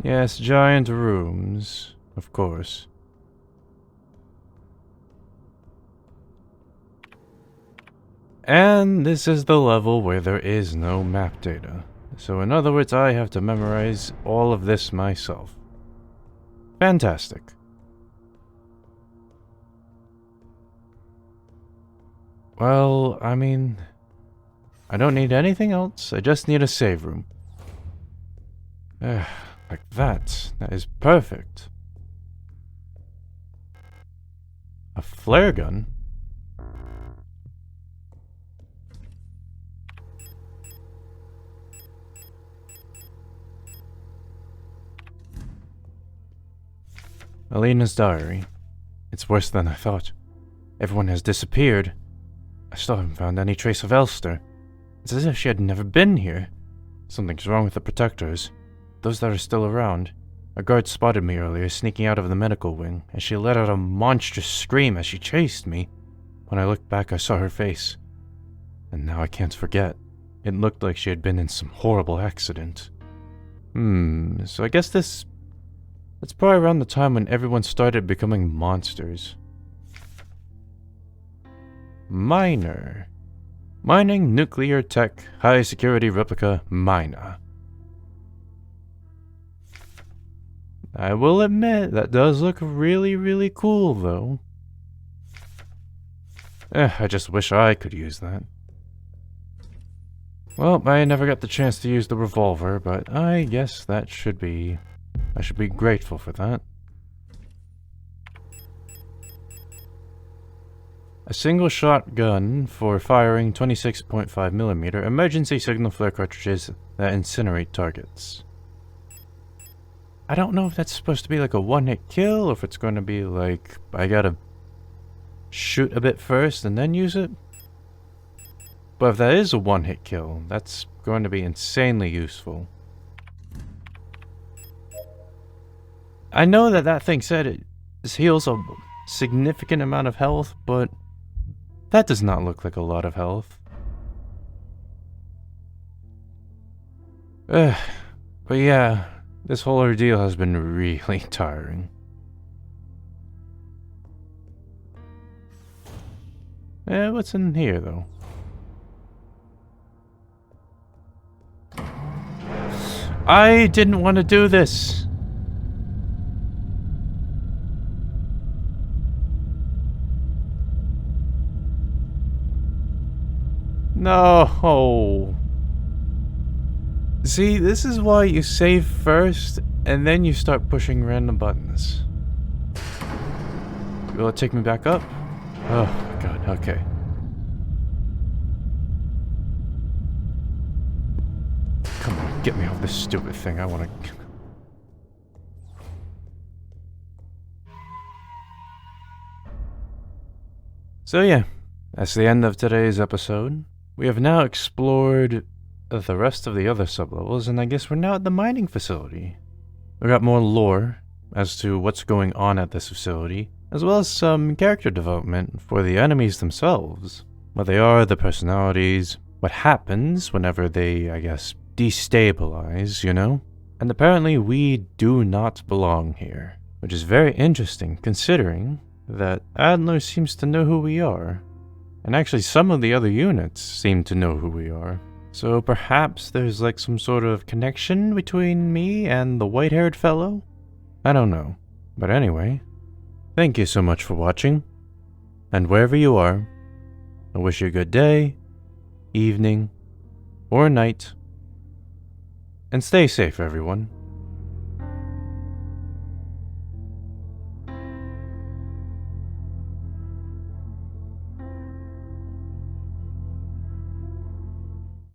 Yes, giant rooms, of course. And this is the level where there is no map data. So in other words, I have to memorize all of this myself. Fantastic. Well, I mean, I don't need anything else, I just need a save room. Like that. That is perfect. A flare gun? Alina's diary. It's worse than I thought. Everyone has disappeared. I still haven't found any trace of Elster. It's as if she had never been here. Something's wrong with the protectors. Those that are still around. A guard spotted me earlier sneaking out of the medical wing, and she let out a monstrous scream as she chased me. When I looked back, I saw her face. And now I can't forget. It looked like she had been in some horrible accident. So I guess that's probably around the time when everyone started becoming monsters. Miner. Mining nuclear tech, high security replica, Mina. I will admit, that does look really, really cool, though. I just wish I could use that. Well, I never got the chance to use the revolver, but I guess that should be... I should be grateful for that. A single shotgun for firing 26.5mm emergency signal flare cartridges that incinerate targets. I don't know if that's supposed to be like a one-hit kill, or if it's going to be like, I gotta shoot a bit first and then use it. But if that is a one-hit kill, that's going to be insanely useful. I know that thing said it heals a significant amount of health, but that does not look like a lot of health. But yeah, this whole ordeal has been really tiring. What's in here, though? I didn't want to do this! No! See, this is why you save first, and then you start pushing random buttons. Will it take me back up? Oh my god, okay. Come on, get me off this stupid thing, I wanna... So yeah, that's the end of today's episode. We have now explored the rest of the other sublevels, and I guess we're now at the mining facility. We got more lore as to what's going on at this facility, as well as some character development for the enemies themselves. What they are, the personalities, what happens whenever they, I guess, destabilize, you know? And apparently we do not belong here, which is very interesting considering that Adler seems to know who we are. And actually some of the other units seem to know who we are. So perhaps there's like some sort of connection between me and the white-haired fellow? I don't know. But anyway, thank you so much for watching. And wherever you are, I wish you a good day, evening, or night. And stay safe, everyone.